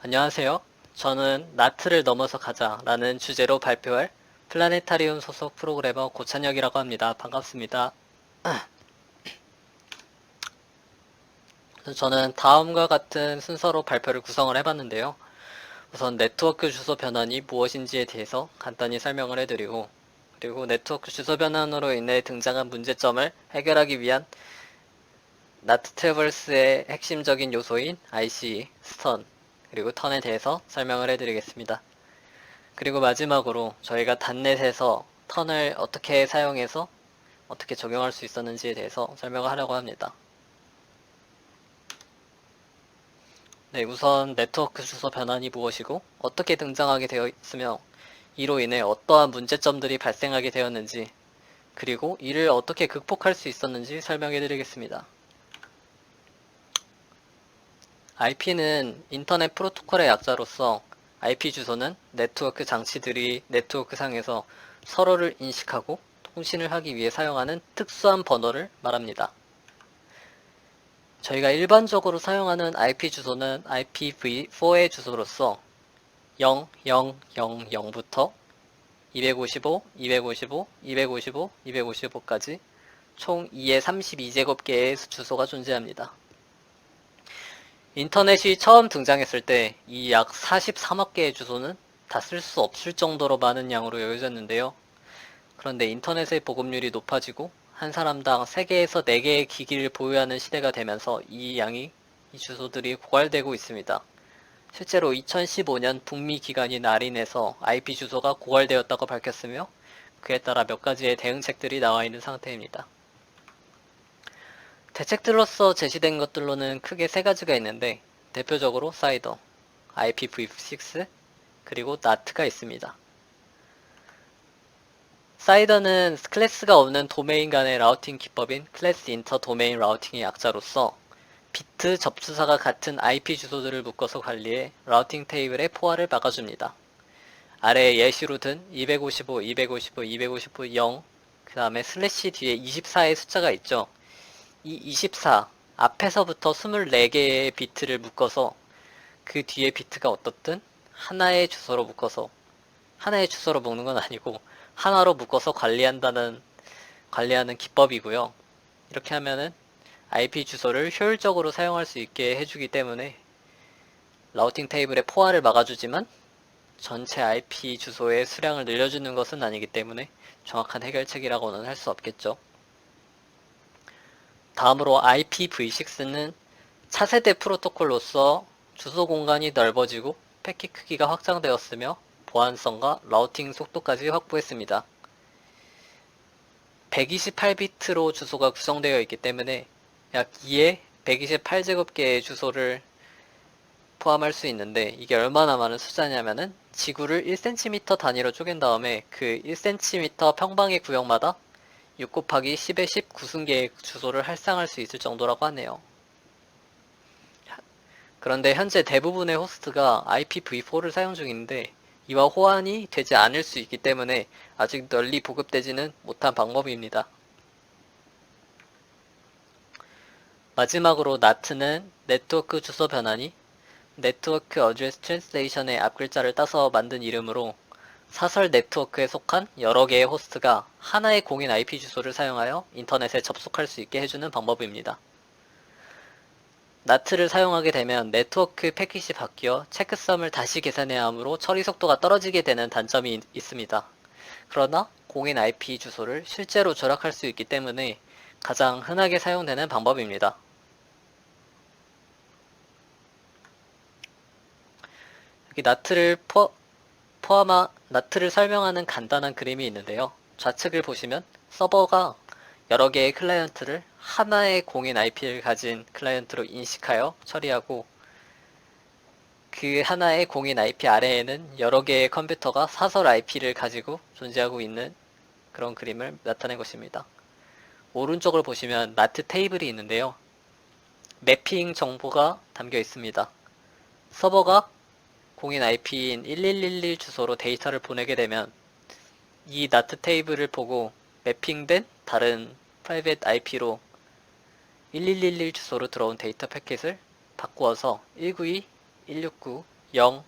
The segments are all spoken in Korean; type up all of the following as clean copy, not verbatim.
안녕하세요. 저는 나트를 넘어서 가자라는 주제로 발표할 플라네타리움 소속 프로그래머 고찬혁이라고 합니다. 반갑습니다. 저는 다음과 같은 순서로 발표를 구성을 해봤는데요. 우선 네트워크 주소 변환이 무엇인지에 대해서 간단히 설명을 해드리고, 그리고 네트워크 주소 변환으로 인해 등장한 문제점을 해결하기 위한 나트 트래버스의 핵심적인 요소인 IC, 스턴, 그리고 턴에 대해서 설명을 해드리겠습니다. 그리고 마지막으로 저희가 단넷에서 턴을 어떻게 사용해서 어떻게 적용할 수 있었는지에 대해서 설명을 하려고 합니다. 네, 우선 네트워크 주소 변환이 무엇이고 어떻게 등장하게 되어 있으며 이로 인해 어떠한 문제점들이 발생하게 되었는지, 그리고 이를 어떻게 극복할 수 있었는지 설명해 드리겠습니다. IP는 인터넷 프로토콜의 약자로서, IP 주소는 네트워크 장치들이 네트워크 상에서 서로를 인식하고 통신을 하기 위해 사용하는 특수한 번호를 말합니다. 저희가 일반적으로 사용하는 IP 주소는 IPv4의 주소로서 0000부터 255, 255, 255, 255까지 총 2의 32제곱개의 주소가 존재합니다. 인터넷이 처음 등장했을 때 이 약 43억 개의 주소는 다 쓸 수 없을 정도로 많은 양으로 여겨졌는데요. 그런데 인터넷의 보급률이 높아지고 한 사람당 3개에서 4개의 기기를 보유하는 시대가 되면서 이 주소들이 고갈되고 있습니다. 실제로 2015년 북미 기관인 아린에서 IP 주소가 고갈되었다고 밝혔으며, 그에 따라 몇 가지의 대응책들이 나와 있는 상태입니다. 대책들로서 제시된 것들로는 크게 3가지가 있는데, 대표적으로 사이더, IPv6, 그리고 NAT가 있습니다. 사이더는 클래스가 없는 도메인 간의 라우팅 기법인 클래스 인터 도메인 라우팅의 약자로서 비트 접수사가 같은 IP 주소들을 묶어서 관리해 라우팅 테이블의 포화를 막아줍니다. 아래에 예시로 든 255, 255, 255, 0, 그 다음에 슬래시 뒤에 24의 숫자가 있죠. 이 24, 앞에서부터 24개의 비트를 묶어서 그 뒤에 비트가 어떻든 하나의 주소로 묶어서, 하나의 주소로 묶는 건 아니고 하나로 묶어서 관리하는 기법이고요. 이렇게 하면은 IP 주소를 효율적으로 사용할 수 있게 해주기 때문에 라우팅 테이블의 포화를 막아주지만 전체 IP 주소의 수량을 늘려주는 것은 아니기 때문에 정확한 해결책이라고는 할 수 없겠죠. 다음으로 IPv6는 차세대 프로토콜로서 주소 공간이 넓어지고 패킷 크기가 확장되었으며 보안성과 라우팅 속도까지 확보했습니다. 128비트로 주소가 구성되어 있기 때문에 약 2에 128제곱개의 주소를 포함할 수 있는데, 이게 얼마나 많은 숫자냐면은 지구를 1cm 단위로 쪼갠 다음에 그 1cm 평방의 구역마다 6 곱하기 10의 10 구승계의 주소를 할당할 수 있을 정도라고 하네요. 그런데 현재 대부분의 호스트가 IPv4를 사용 중인데 이와 호환이 되지 않을 수 있기 때문에 아직 널리 보급되지는 못한 방법입니다. 마지막으로 NAT는 네트워크 주소 변환이 네트워크 어드레스 트랜스레이션의 앞글자를 따서 만든 이름으로 사설 네트워크에 속한 여러 개의 호스트가 하나의 공인 IP 주소를 사용하여 인터넷에 접속할 수 있게 해주는 방법입니다. NAT를 사용하게 되면 네트워크 패킷이 바뀌어 체크섬을 다시 계산해야 하므로 처리 속도가 떨어지게 되는 단점이 있습니다. 그러나 공인 IP 주소를 실제로 조작할 수 있기 때문에 가장 흔하게 사용되는 방법입니다. 여기 나트를 설명하는 간단한 그림이 있는데요. 좌측을 보시면 서버가 여러 개의 클라이언트를 하나의 공인 IP를 가진 클라이언트로 인식하여 처리하고, 그 하나의 공인 IP 아래에는 여러 개의 컴퓨터가 사설 IP를 가지고 존재하고 있는 그런 그림을 나타낸 것입니다. 오른쪽을 보시면 나트 테이블이 있는데요. 매핑 정보가 담겨 있습니다. 서버가 공인 IP인 1111 주소로 데이터를 보내게 되면 이 나트 테이블을 보고 매핑된 다른 프라이빗 IP로 1111 주소로 들어온 데이터 패킷을 바꾸어서 192, 169, 0,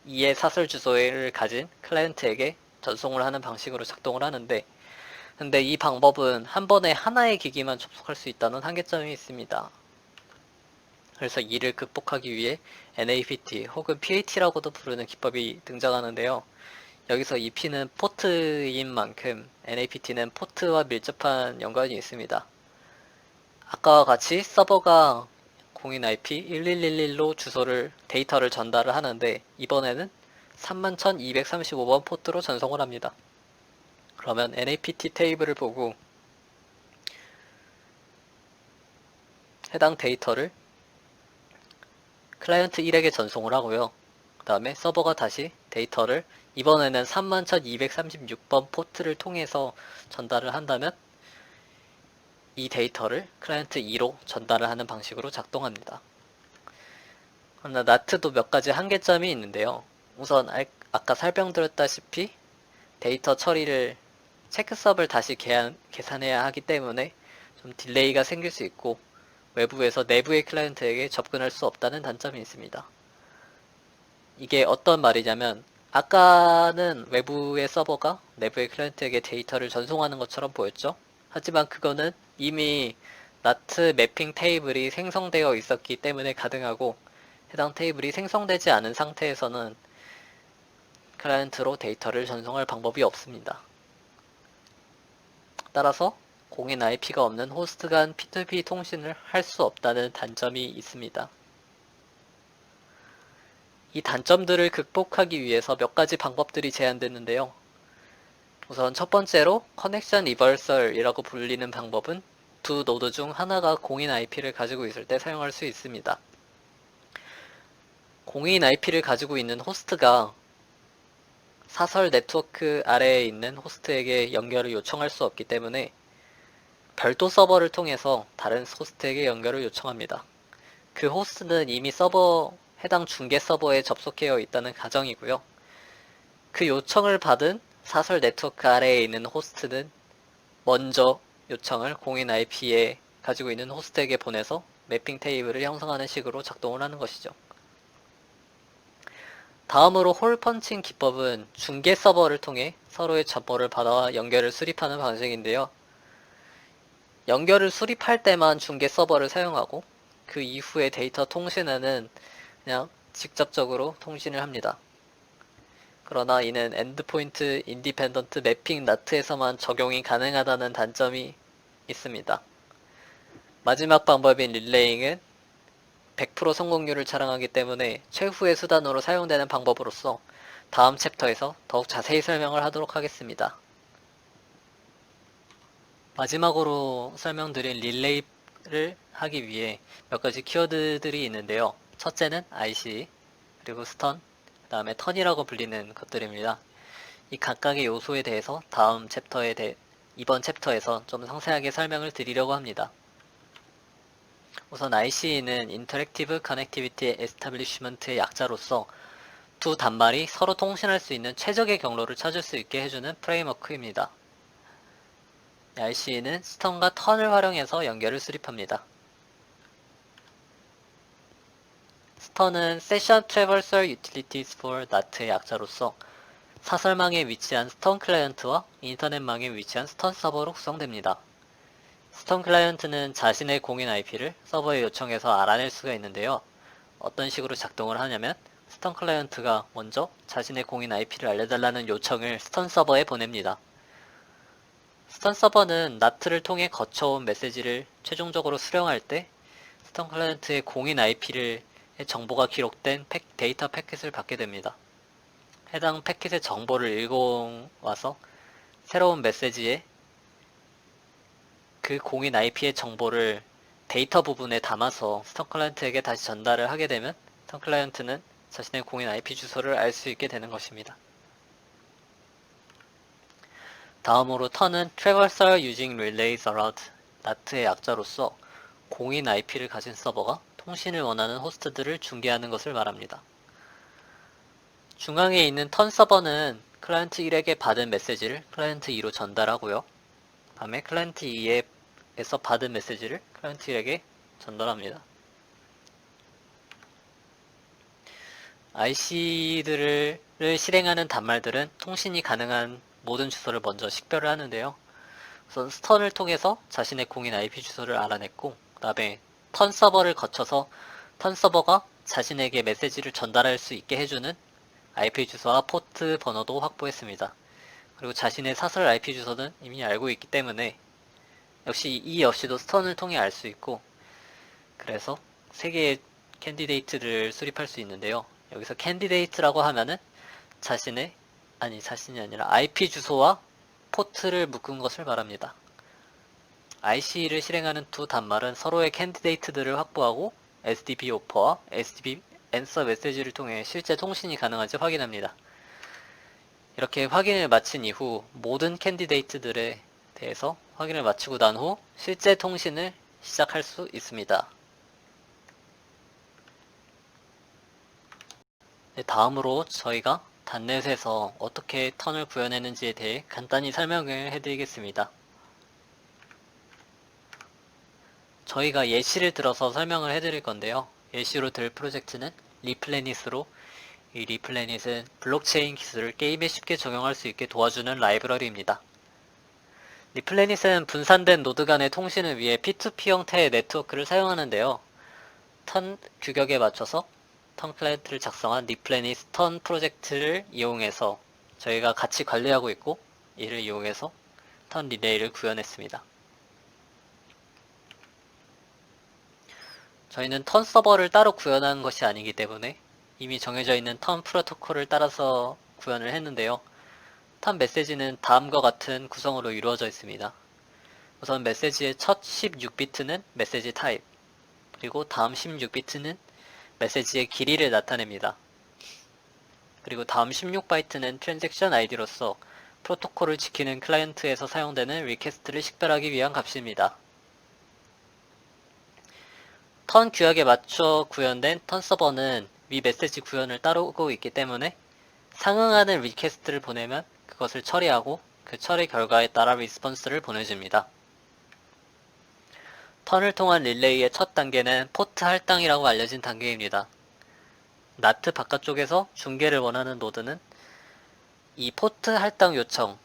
2의 사설 주소를 가진 클라이언트에게 전송을 하는 방식으로 작동을 하는데, 근데 이 방법은 한 번에 하나의 기기만 접속할 수 있다는 한계점이 있습니다. 그래서 이를 극복하기 위해 NAPT 혹은 PAT라고도 부르는 기법이 등장하는데요. 여기서 이 P는 포트인 만큼 NAPT는 포트와 밀접한 연관이 있습니다. 아까와 같이 서버가 0인IP 1111로 데이터를 전달을 하는데, 이번에는 31,235번 포트로 전송을 합니다. 그러면 NAPT 테이블을 보고 해당 데이터를 클라이언트 1에게 전송을 하고요. 그 다음에 서버가 다시 데이터를 이번에는 31,236번 포트를 통해서 전달을 한다면 이 데이터를 클라이언트 2로 전달을 하는 방식으로 작동합니다. 그러나 나트도 몇 가지 한계점이 있는데요. 우선 아까 설명드렸다시피 데이터 처리를 체크섭을 다시 계산해야 하기 때문에 좀 딜레이가 생길 수 있고, 외부에서 내부의 클라이언트에게 접근할 수 없다는 단점이 있습니다. 이게 어떤 말이냐면, 아까는 외부의 서버가 내부의 클라이언트에게 데이터를 전송하는 것처럼 보였죠? 하지만 그거는 이미 나트 매핑 테이블이 생성되어 있었기 때문에 가능하고, 해당 테이블이 생성되지 않은 상태에서는 클라이언트로 데이터를 전송할 방법이 없습니다. 따라서 공인 IP가 없는 호스트 간 P2P 통신을 할 수 없다는 단점이 있습니다. 이 단점들을 극복하기 위해서 몇 가지 방법들이 제안됐는데요. 우선 첫 번째로 커넥션 리버설이라고 불리는 방법은 두 노드 중 하나가 공인 IP를 가지고 있을 때 사용할 수 있습니다. 공인 IP를 가지고 있는 호스트가 사설 네트워크 아래에 있는 호스트에게 연결을 요청할 수 없기 때문에 별도 서버를 통해서 다른 호스트에게 연결을 요청합니다. 그 호스트는 이미 해당 중계 서버에 접속되어 있다는 가정이고요. 그 요청을 받은 사설 네트워크 아래에 있는 호스트는 먼저 요청을 공인 IP에 가지고 있는 호스트에게 보내서 매핑 테이블을 형성하는 식으로 작동을 하는 것이죠. 다음으로 홀 펀칭 기법은 중계 서버를 통해 서로의 정보를 받아 연결을 수립하는 방식인데요. 연결을 수립할 때만 중계 서버를 사용하고 그 이후에 데이터 통신에는 그냥 직접적으로 통신을 합니다. 그러나 이는 엔드포인트 인디펜던트 매핑 나트에서만 적용이 가능하다는 단점이 있습니다. 마지막 방법인 릴레이잉은 100% 성공률을 자랑하기 때문에 최후의 수단으로 사용되는 방법으로서 다음 챕터에서 더욱 자세히 설명을 하도록 하겠습니다. 마지막으로 설명드린 릴레이를 하기 위해 몇 가지 키워드들이 있는데요. 첫째는 IC, 그리고 스턴, 그 다음에 턴이라고 불리는 것들입니다. 이 각각의 요소에 대해서 이번 챕터에서 좀 상세하게 설명을 드리려고 합니다. 우선 IC는 Interactive Connectivity Establishment의 약자로서 두 단말이 서로 통신할 수 있는 최적의 경로를 찾을 수 있게 해주는 프레임워크입니다. IC는 스턴과 턴을 활용해서 연결을 수립합니다. 스턴은 Session Traversal Utilities for NAT의 약자로서 사설망에 위치한 스턴 클라이언트와 인터넷망에 위치한 스턴 서버로 구성됩니다. 스턴 클라이언트는 자신의 공인 IP를 서버에 요청해서 알아낼 수가 있는데요. 어떤 식으로 작동을 하냐면 스턴 클라이언트가 먼저 자신의 공인 IP를 알려달라는 요청을 스턴 서버에 보냅니다. 스턴 서버는 나트를 통해 거쳐온 메시지를 최종적으로 수령할 때 스턴 클라이언트의 공인 IP의 정보가 기록된 데이터 패킷을 받게 됩니다. 해당 패킷의 정보를 읽어와서 새로운 메시지에 그 공인 IP의 정보를 데이터 부분에 담아서 스턴 클라이언트에게 다시 전달을 하게 되면 스턴 클라이언트는 자신의 공인 IP 주소를 알 수 있게 되는 것입니다. 다음으로 턴은 Traversal Using Relays Around NAT의 약자로서 공인 IP를 가진 서버가 통신을 원하는 호스트들을 중계하는 것을 말합니다. 중앙에 있는 턴 서버는 클라이언트 1에게 받은 메시지를 클라이언트 2로 전달하고요. 다음에 클라이언트 2에서 받은 메시지를 클라이언트 1에게 전달합니다. IC들을 실행하는 단말들은 통신이 가능한 모든 주소를 먼저 식별을 하는데요. 우선 스턴을 통해서 자신의 공인 IP 주소를 알아냈고, 그 다음에 턴 서버를 거쳐서 턴 서버가 자신에게 메시지를 전달할 수 있게 해주는 IP 주소와 포트 번호도 확보했습니다. 그리고 자신의 사설 IP 주소는 이미 알고 있기 때문에 역시 이 역시도 스턴을 통해 알 수 있고, 그래서 3개의 캔디데이트를 수립할 수 있는데요. 여기서 캔디데이트라고 하면은 자신이 아니라 IP 주소와 포트를 묶은 것을 말합니다. IC를 실행하는 두 단말은 서로의 캔디데이트들을 확보하고 SDP 오퍼와 SDP 앤서 메시지를 통해 실제 통신이 가능한지 확인합니다. 이렇게 확인을 마친 이후 모든 캔디데이트들에 대해서 확인을 마치고 난 후 실제 통신을 시작할 수 있습니다. 네, 다음으로 저희가 단넷에서 어떻게 턴을 구현했는지에 대해 간단히 설명을 해드리겠습니다. 저희가 예시를 들어서 설명을 해드릴 건데요. 예시로 들 프로젝트는 리플래닛으로, 이 리플래닛은 블록체인 기술을 게임에 쉽게 적용할 수 있게 도와주는 라이브러리입니다. 리플래닛은 분산된 노드 간의 통신을 위해 P2P 형태의 네트워크를 사용하는데요. 턴 규격에 맞춰서 턴 클라이언트를 작성한 리플래닛 턴 프로젝트를 이용해서 저희가 같이 관리하고 있고, 이를 이용해서 턴 릴레이를 구현했습니다. 저희는 턴 서버를 따로 구현한 것이 아니기 때문에 이미 정해져 있는 턴 프로토콜을 따라서 구현을 했는데요. 턴 메시지는 다음과 같은 구성으로 이루어져 있습니다. 우선 메시지의 첫 16비트는 메시지 타입, 그리고 다음 16비트는 메시지의 길이를 나타냅니다. 그리고 다음 16바이트는 트랜잭션 아이디로서 프로토콜을 지키는 클라이언트에서 사용되는 리퀘스트를 식별하기 위한 값입니다. 턴 규약에 맞춰 구현된 턴 서버는 위 메시지 구현을 따르고 있기 때문에 상응하는 리퀘스트를 보내면 그것을 처리하고 그 처리 결과에 따라 리스폰스를 보내줍니다. 턴을 통한 릴레이의 첫 단계는 포트 할당이라고 알려진 단계입니다. 나트 바깥쪽에서 중계를 원하는 노드는 이 포트 할당 요청,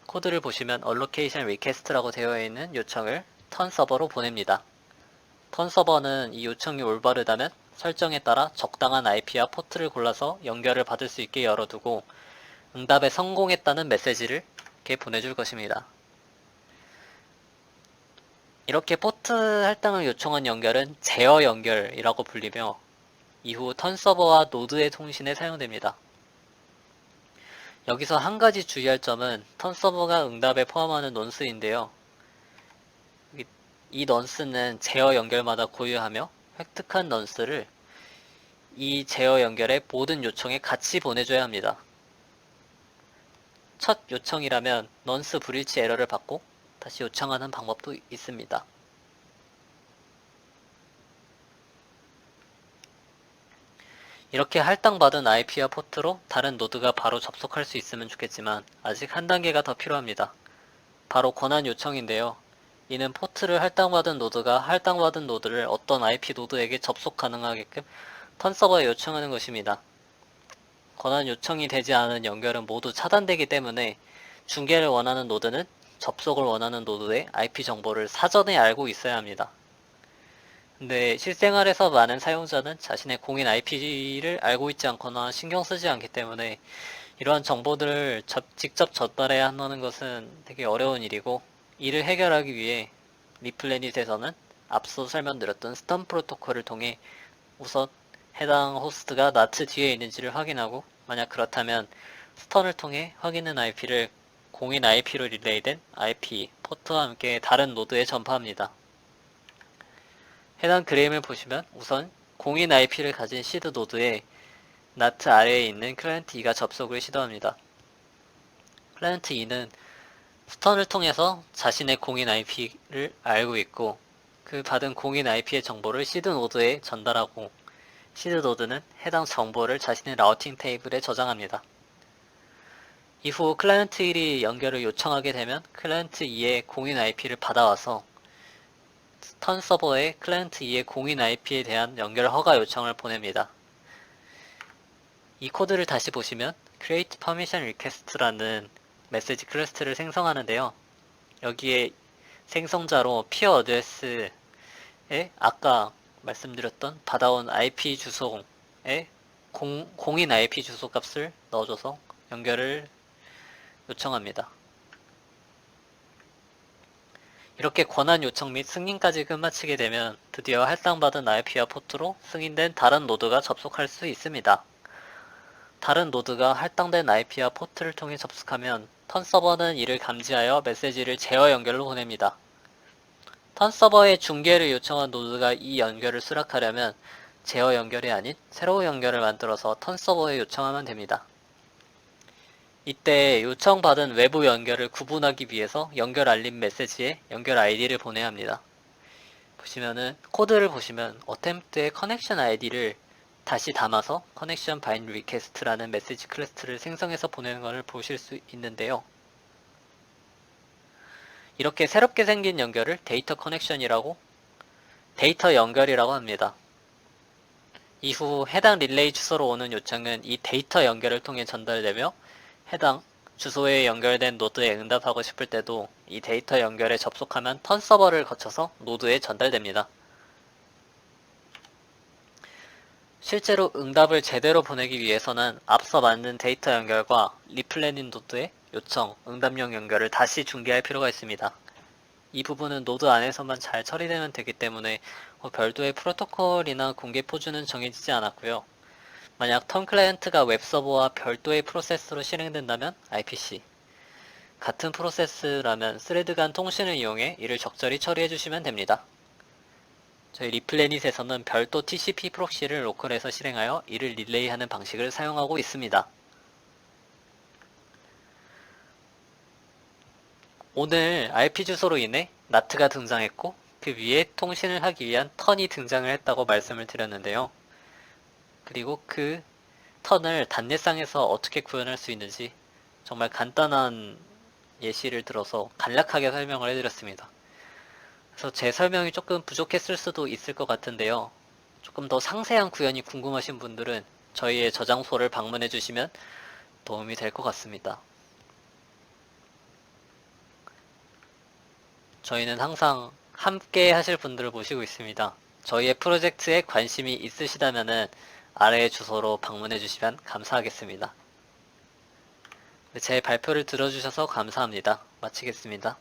코드를 보시면 allocation request라고 되어 있는 요청을 턴 서버로 보냅니다. 턴 서버는 이 요청이 올바르다면 설정에 따라 적당한 IP와 포트를 골라서 연결을 받을 수 있게 열어두고 응답에 성공했다는 메시지를 이렇게 보내줄 것입니다. 이렇게 포트 할당을 요청한 연결은 제어 연결이라고 불리며 이후 턴 서버와 노드의 통신에 사용됩니다. 여기서 한 가지 주의할 점은 턴 서버가 응답에 포함하는 넌스인데요. 이 넌스는 제어 연결마다 고유하며 획득한 넌스를 이 제어 연결의 모든 요청에 같이 보내줘야 합니다. 첫 요청이라면 넌스 브리치 에러를 받고 다시 요청하는 방법도 있습니다. 이렇게 할당받은 IP와 포트로 다른 노드가 바로 접속할 수 있으면 좋겠지만 아직 한 단계가 더 필요합니다. 바로 권한 요청인데요. 이는 포트를 할당받은 노드가 할당받은 노드를 어떤 IP 노드에게 접속 가능하게끔 턴 서버에 요청하는 것입니다. 권한 요청이 되지 않은 연결은 모두 차단되기 때문에 중계를 원하는 노드는 접속을 원하는 노드의 IP 정보를 사전에 알고 있어야 합니다. 근데 실생활에서 많은 사용자는 자신의 공인 IP를 알고 있지 않거나 신경 쓰지 않기 때문에 이러한 정보들을 직접 전달해야 한다는 것은 되게 어려운 일이고, 이를 해결하기 위해 리플래닛에서는 앞서 설명드렸던 스턴 프로토콜을 통해 우선 해당 호스트가 나트 뒤에 있는지를 확인하고, 만약 그렇다면 스턴을 통해 확인한 IP를 공인 IP로 릴레이된 IP, 포트와 함께 다른 노드에 전파합니다. 해당 그림을 보시면 우선 공인 IP를 가진 시드 노드에 나트 아래에 있는 클라이언트 2가 접속을 시도합니다. 클라이언트 2는 스턴을 통해서 자신의 공인 IP를 알고 있고 그 받은 공인 IP의 정보를 시드 노드에 전달하고 시드 노드는 해당 정보를 자신의 라우팅 테이블에 저장합니다. 이후 클라이언트 1이 연결을 요청하게 되면 클라이언트 2의 공인 IP를 받아와서 턴 서버에 클라이언트 2의 공인 IP에 대한 연결 허가 요청을 보냅니다. 이 코드를 다시 보시면 create permission request라는 메시지 클래스를 생성하는데요. 여기에 생성자로 peer address에 아까 말씀드렸던 받아온 IP 주소에 공인 IP 주소 값을 넣어줘서 연결을 요청합니다. 이렇게 권한 요청 및 승인까지 끝마치게 되면 드디어 할당받은 IP와 포트로 승인된 다른 노드가 접속할 수 있습니다. 다른 노드가 할당된 IP와 포트를 통해 접속하면 턴 서버는 이를 감지하여 메시지를 제어 연결로 보냅니다. 턴 서버의 중계를 요청한 노드가 이 연결을 수락하려면 제어 연결이 아닌 새로운 연결을 만들어서 턴 서버에 요청하면 됩니다. 이때 요청받은 외부 연결을 구분하기 위해서 연결 알림 메시지에 연결 아이디를 보내야 합니다. 보시면은 코드를 보시면 attempt의 커넥션 아이디를 다시 담아서 connection bind request라는 메시지 클래스를 생성해서 보내는 것을 보실 수 있는데요. 이렇게 새롭게 생긴 연결을 데이터 커넥션이라고 데이터 연결이라고 합니다. 이후 해당 릴레이 주소로 오는 요청은 이 데이터 연결을 통해 전달되며 해당 주소에 연결된 노드에 응답하고 싶을 때도 이 데이터 연결에 접속하면 턴 서버를 거쳐서 노드에 전달됩니다. 실제로 응답을 제대로 보내기 위해서는 앞서 만든 데이터 연결과 리플레닌 노드의 요청, 응답용 연결을 다시 중계할 필요가 있습니다. 이 부분은 노드 안에서만 잘 처리되면 되기 때문에 별도의 프로토콜이나 공개 포즈는 정해지지 않았고요. 만약 턴 클라이언트가 웹서버와 별도의 프로세스로 실행된다면 IPC, 같은 프로세스라면 스레드 간 통신을 이용해 이를 적절히 처리해 주시면 됩니다. 저희 리플래닛에서는 별도 TCP 프록시를 로컬에서 실행하여 이를 릴레이하는 방식을 사용하고 있습니다. 오늘 IP 주소로 인해 NAT가 등장했고 그 위에 통신을 하기 위한 턴이 등장을 했다고 말씀을 드렸는데요. 그리고 그 턴을 단넷상에서 어떻게 구현할 수 있는지 정말 간단한 예시를 들어서 간략하게 설명을 해드렸습니다. 그래서 제 설명이 조금 부족했을 수도 있을 것 같은데요. 조금 더 상세한 구현이 궁금하신 분들은 저희의 저장소를 방문해 주시면 도움이 될 것 같습니다. 저희는 항상 함께 하실 분들을 모시고 있습니다. 저희의 프로젝트에 관심이 있으시다면 아래의 주소로 방문해 주시면 감사하겠습니다. 제 발표를 들어주셔서 감사합니다. 마치겠습니다.